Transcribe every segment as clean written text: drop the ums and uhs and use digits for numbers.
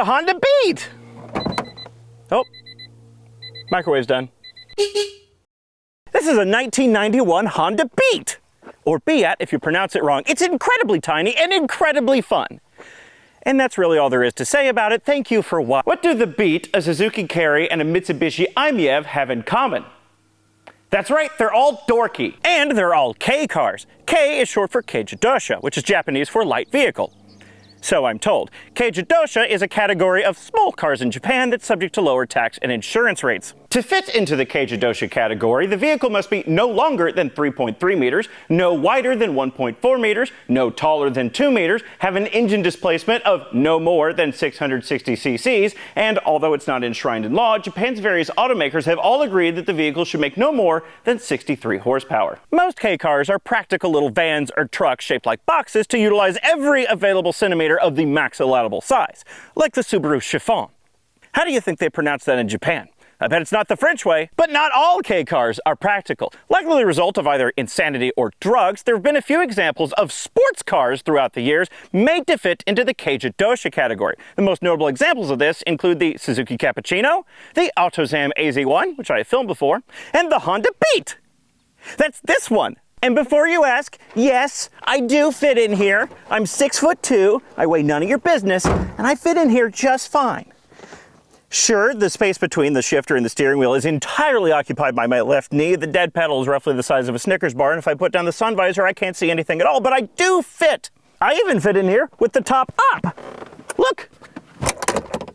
Honda Beat! Oh, microwave's done. This is a 1991 Honda Beat, or Beat if you pronounce it wrong. It's incredibly tiny and incredibly fun. And that's really all there is to say about it. Thank you for watching. What do the Beat, a Suzuki Carry, and a Mitsubishi i-MiEV have in common? That's right, they're all dorky. And they're all K cars. K is short for Kei-Jidosha, which is Japanese for light vehicle. So I'm told. Kei-Jidosha is a category of small cars in Japan that's subject to lower tax and insurance rates. To fit into the Kei-Jidosha category, the vehicle must be no longer than 3.3 meters, no wider than 1.4 meters, no taller than 2 meters, have an engine displacement of no more than 660 cc's, and although it's not enshrined in law, Japan's various automakers have all agreed that the vehicle should make no more than 63 horsepower. Most K cars are practical little vans or trucks shaped like boxes to utilize every available centimeter of the max allowable size, like the Subaru Chiffon. How do you think they pronounce that in Japan? I bet it's not the French way. But not all K cars are practical. Likely the result of either insanity or drugs, there have been a few examples of sports cars throughout the years made to fit into the Kei-Jidosha category. The most notable examples of this include the Suzuki Cappuccino, the AutoZam AZ1, which I have filmed before, and the Honda Beat. That's this one. And before you ask, yes, I do fit in here. I'm 6'2", I weigh none of your business, and I fit in here just fine. Sure, the space between the shifter and the steering wheel is entirely occupied by my left knee. The dead pedal is roughly the size of a Snickers bar, and if I put down the sun visor, I can't see anything at all, but I do fit. I even fit in here with the top up. Look,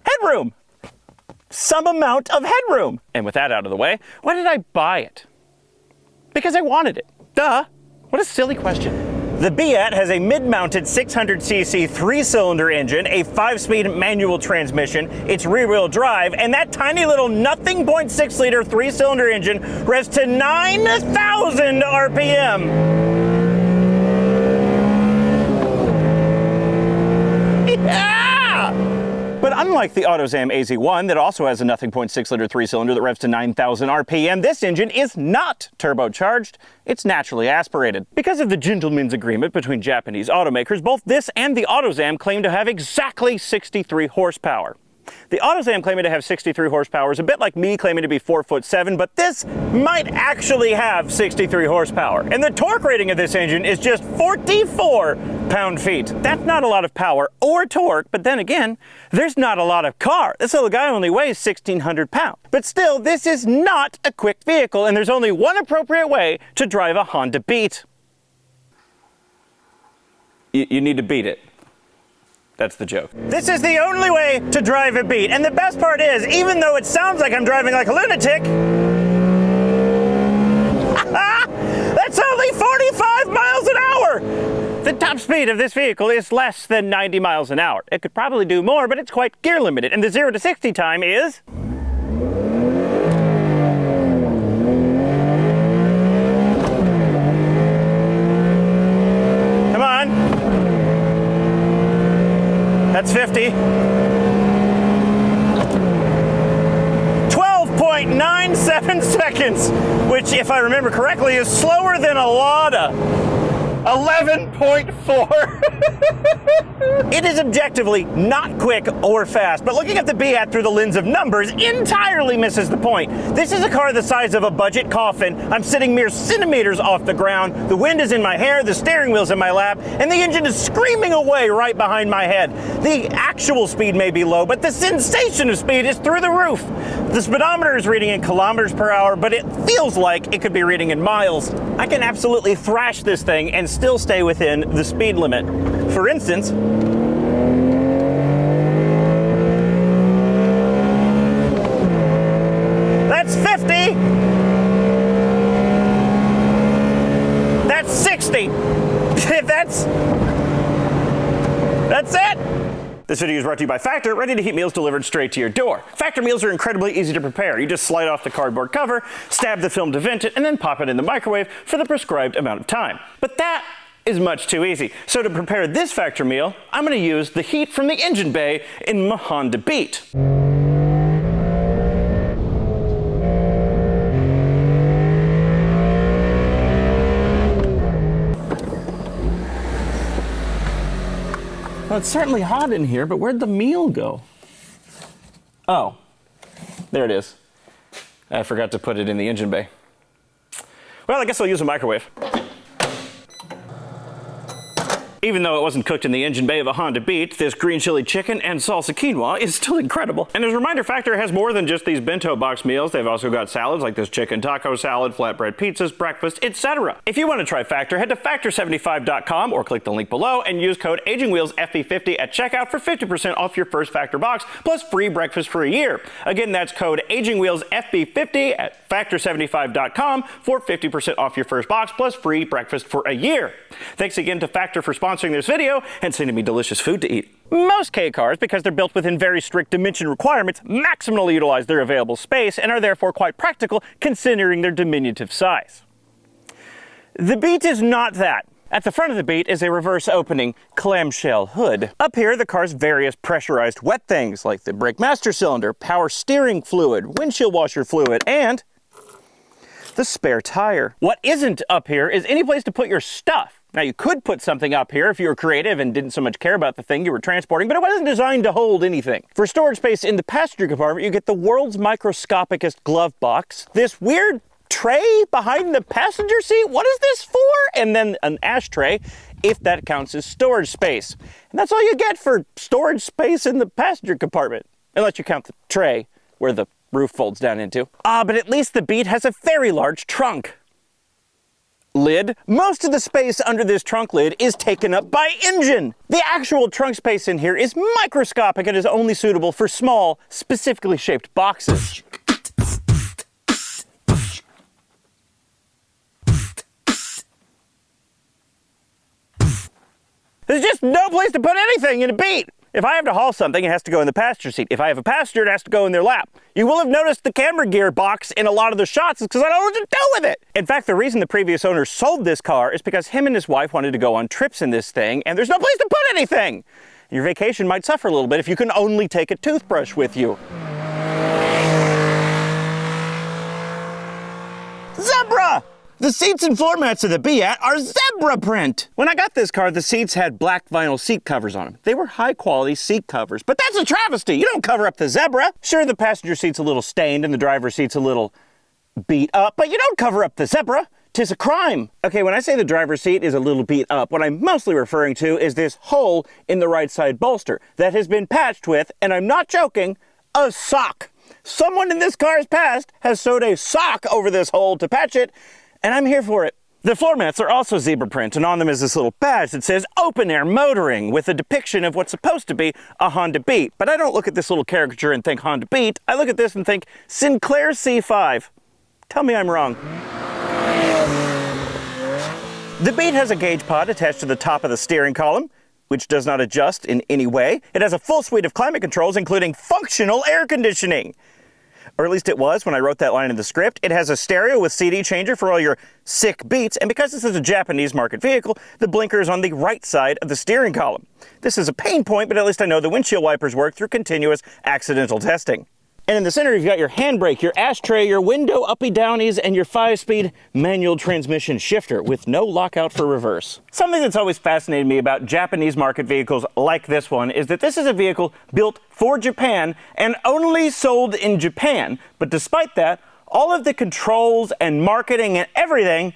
headroom. Some amount of headroom. And with that out of the way, why did I buy it? Because I wanted it. Duh. What a silly question. The Beat has a mid-mounted 600cc 3-cylinder engine, a 5-speed manual transmission, it's rear-wheel drive, and that tiny little nothing 0.6-liter 3-cylinder engine revs to 9,000 RPM. Yeah! But unlike the AutoZam AZ1 that also has a nothing 0.6-liter 3-cylinder that revs to 9,000 RPM, this engine is not turbocharged, it's naturally aspirated. Because of the gentleman's agreement between Japanese automakers, both this and the AutoZam claim to have exactly 63 horsepower. The AutoZam claiming to have 63 horsepower is a bit like me claiming to be 4'7", but this might actually have 63 horsepower. And the torque rating of this engine is just 44 pound-feet. That's not a lot of power or torque, but then again, there's not a lot of car. This little guy only weighs 1,600 pounds. But still, this is not a quick vehicle, and there's only one appropriate way to drive a Honda Beat. You need to beat it. That's the joke. This is the only way to drive a Beat. And the best part is, even though it sounds like I'm driving like a lunatic, that's only 45 miles an hour. The top speed of this vehicle is less than 90 miles an hour. It could probably do more, but it's quite gear limited. And the 0 to 60 time is... Come on. That's 50. 12.97 seconds, which, if I remember correctly, is slower than a Lada. 11.4. It is objectively not quick or fast, but looking at the Beat through the lens of numbers entirely misses the point. This is a car the size of a budget coffin. I'm sitting mere centimeters off the ground. The wind is in my hair, the steering wheel's in my lap, and the engine is screaming away right behind my head. The actual speed may be low, but the sensation of speed is through the roof. The speedometer is reading in kilometers per hour, but it feels like it could be reading in miles. I can absolutely thrash this thing and still stay within the speed limit. For instance, that's 50. That's 60. That's it. This video is brought to you by Factor, ready-to-heat meals delivered straight to your door. Factor meals are incredibly easy to prepare. You just slide off the cardboard cover, stab the film to vent it, and then pop it in the microwave for the prescribed amount of time. But that is much too easy. So to prepare this Factor meal, I'm going to use the heat from the engine bay in my Honda Beat. Well, it's certainly hot in here, but where'd the meal go? Oh, there it is. I forgot to put it in the engine bay. Well, I guess I'll use a microwave. Even though it wasn't cooked in the engine bay of a Honda Beat, this green chili chicken and salsa quinoa is still incredible. And as a reminder, Factor has more than just these bento box meals. They've also got salads like this chicken taco salad, flatbread pizzas, breakfast, etc. If you want to try Factor, head to Factor75.com or click the link below and use code AgingWheelsFB50 at checkout for 50% off your first Factor box plus free breakfast for a year. Again, that's code AgingWheelsFB50 at Factor75.com for 50% off your first box plus free breakfast for a year. Thanks again to Factor for sponsoring this video and sending me delicious food to eat. Most K cars, because they're built within very strict dimension requirements, maximally utilize their available space and are therefore quite practical considering their diminutive size. The Beat is not that. At the front of the Beat is a reverse opening clamshell hood. Up here, the car's various pressurized wet things like the brake master cylinder, power steering fluid, windshield washer fluid, and the spare tire. What isn't up here is any place to put your stuff. Now, you could put something up here if you were creative and didn't so much care about the thing you were transporting, but it wasn't designed to hold anything. For storage space in the passenger compartment, you get the world's microscopicest glove box, this weird tray behind the passenger seat. What is this for? And then an ashtray, if that counts as storage space. And that's all you get for storage space in the passenger compartment, unless you count the tray where the roof folds down into. But at least the Beat has a very large trunk. Lid. Most of the space under this trunk lid is taken up by engine. The actual trunk space in here is microscopic and is only suitable for small, specifically shaped boxes. There's just no place to put anything in a Beat. If I have to haul something, it has to go in the passenger seat. If I have a passenger, it has to go in their lap. You will have noticed the camera gear box in a lot of the shots is because I don't know what to do with it. In fact, the reason the previous owner sold this car is because him and his wife wanted to go on trips in this thing, and there's no place to put anything. Your vacation might suffer a little bit if you can only take a toothbrush with you. Zebra! The seats and floor mats of the Beat are zebra print. When I got this car, the seats had black vinyl seat covers on them. They were high quality seat covers, but that's a travesty. You don't cover up the zebra. Sure, the passenger seat's a little stained and the driver's seat's a little beat up, but you don't cover up the zebra. 'Tis a crime. Okay, when I say the driver's seat is a little beat up, what I'm mostly referring to is this hole in the right side bolster that has been patched with, and I'm not joking, a sock. Someone in this car's past has sewed a sock over this hole to patch it, and I'm here for it. The floor mats are also zebra print, and on them is this little badge that says Open Air Motoring with a depiction of what's supposed to be a Honda Beat. But I don't look at this little caricature and think Honda Beat. I look at this and think Sinclair C5. Tell me I'm wrong. The Beat has a gauge pod attached to the top of the steering column, which does not adjust in any way. It has a full suite of climate controls, including functional air conditioning. Or at least it was when I wrote that line in the script. It has a stereo with CD changer for all your sick beats, and because this is a Japanese market vehicle, the blinker is on the right side of the steering column. This is a pain point, but at least I know the windshield wipers work through continuous accidental testing. And in the center, you've got your handbrake, your ashtray, your window uppy downies, and your 5-speed manual transmission shifter with no lockout for reverse. Something that's always fascinated me about Japanese market vehicles like this one is that this is a vehicle built for Japan and only sold in Japan. But despite that, all of the controls and marketing and everything,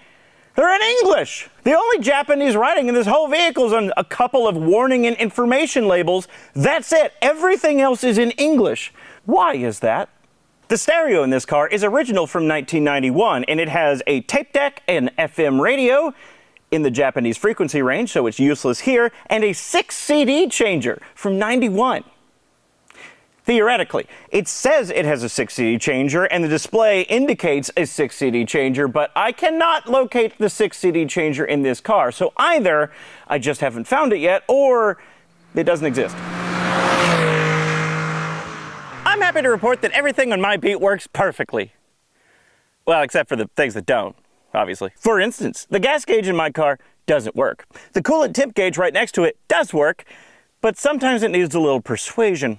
they're in English. The only Japanese writing in this whole vehicle is on a couple of warning and information labels. That's it. Everything else is in English. Why is that? The stereo in this car is original from 1991, and it has a tape deck, an FM radio in the Japanese frequency range, so it's useless here, and a 6 CD changer from 91. Theoretically, it says it has a 6 CD changer, and the display indicates a 6 CD changer, but I cannot locate the 6 CD changer in this car, so either I just haven't found it yet, or it doesn't exist. I'm happy to report that everything on my Beat works perfectly. Well, except for the things that don't, obviously. For instance, the gas gauge in my car doesn't work. The coolant temp gauge right next to it does work, but sometimes it needs a little persuasion.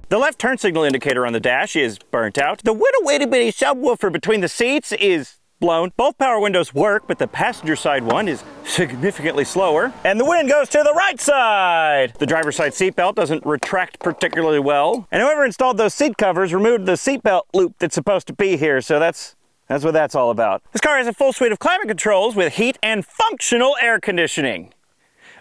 The left turn signal indicator on the dash is burnt out. The little itty bitty subwoofer between the seats is blown. Both power windows work, but the passenger side one is significantly slower. And the wind goes to the right side. The driver's side seatbelt doesn't retract particularly well. And whoever installed those seat covers removed the seatbelt loop that's supposed to be here, so that's what that's all about. This car has a full suite of climate controls with heat and functional air conditioning.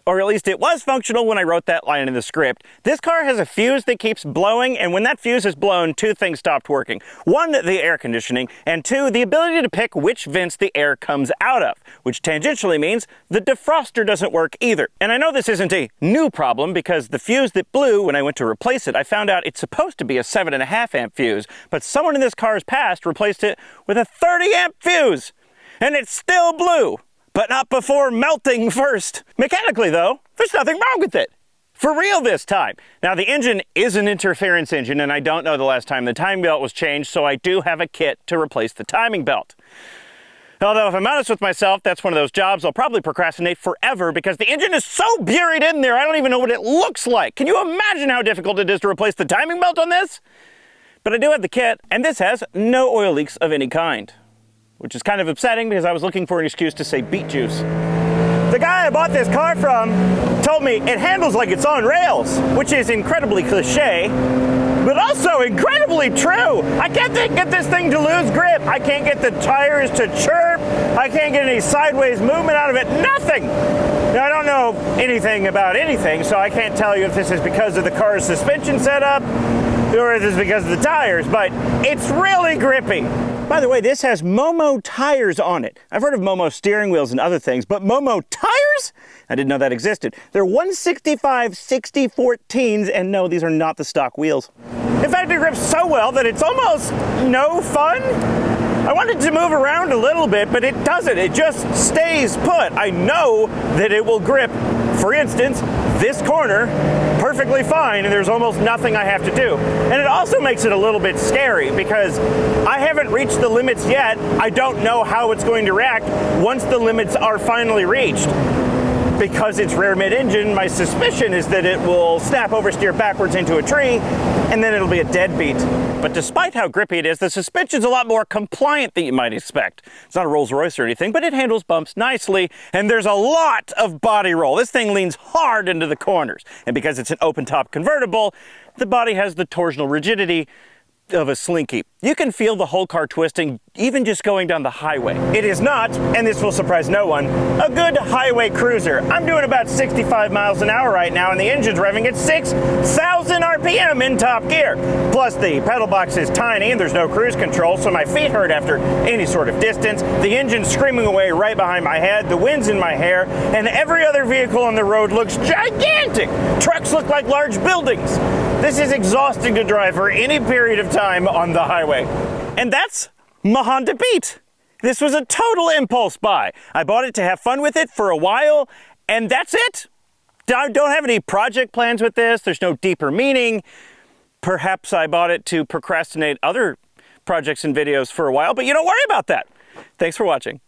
Or at least it was functional when I wrote that line in the script. This car has a fuse that keeps blowing, and when that fuse is blown, two things stopped working. One, the air conditioning, and two, the ability to pick which vents the air comes out of, which tangentially means the defroster doesn't work either. And I know this isn't a new problem because the fuse that blew when I went to replace it, I found out it's supposed to be a 7.5 amp fuse, but someone in this car's past replaced it with a 30 amp fuse, and it still blew. But not before melting first. Mechanically though, there's nothing wrong with it. For real this time. Now the engine is an interference engine, and I don't know the last time the timing belt was changed, so I do have a kit to replace the timing belt. Although if I'm honest with myself, that's one of those jobs I'll probably procrastinate forever because the engine is so buried in there I don't even know what it looks like. Can you imagine how difficult it is to replace the timing belt on this? But I do have the kit, and this has no oil leaks of any kind. Which is kind of upsetting because I was looking for an excuse to say beet juice. The guy I bought this car from told me it handles like it's on rails, which is incredibly cliche, but also incredibly true. I can't get this thing to lose grip. I can't get the tires to chirp. I can't get any sideways movement out of it. Nothing. Now, I don't know anything about anything, so I can't tell you if this is because of the car's suspension setup or if it's because of the tires, but it's really grippy. By the way, this has Momo tires on it. I've heard of Momo steering wheels and other things, but Momo tires? I didn't know that existed. They're 165/60/14s, and no, these are not the stock wheels. In fact, it grips so well that it's almost no fun. I wanted to move around a little bit, but it doesn't. It just stays put. I know that it will grip, for instance, this corner perfectly fine, and there's almost nothing I have to do. And it also makes it a little bit scary because I haven't reached the limits yet. I don't know how it's going to react once the limits are finally reached. Because it's rear mid-engine, my suspicion is that it will snap oversteer backwards into a tree, and then it'll be a deadbeat. But despite how grippy it is, the suspension's a lot more compliant than you might expect. It's not a Rolls-Royce or anything, but it handles bumps nicely, and there's a lot of body roll. This thing leans hard into the corners, and because it's an open-top convertible, the body has the torsional rigidity of a Slinky. You can feel the whole car twisting even just going down the highway. It is not, and this will surprise no one, a good highway cruiser. I'm doing about 65 miles an hour right now, and the engine's revving at 6,000 RPM in top gear. Plus the pedal box is tiny and there's no cruise control, so my feet hurt after any sort of distance. The engine's screaming away right behind my head, the wind's in my hair, and every other vehicle on the road looks gigantic. Trucks look like large buildings. This is exhausting to drive for any period of time on the highway. And that's my Honda Beat. This was a total impulse buy. I bought it to have fun with it for a while, and that's it. I don't have any project plans with this. There's no deeper meaning. Perhaps I bought it to procrastinate other projects and videos for a while, but you don't worry about that. Thanks for watching.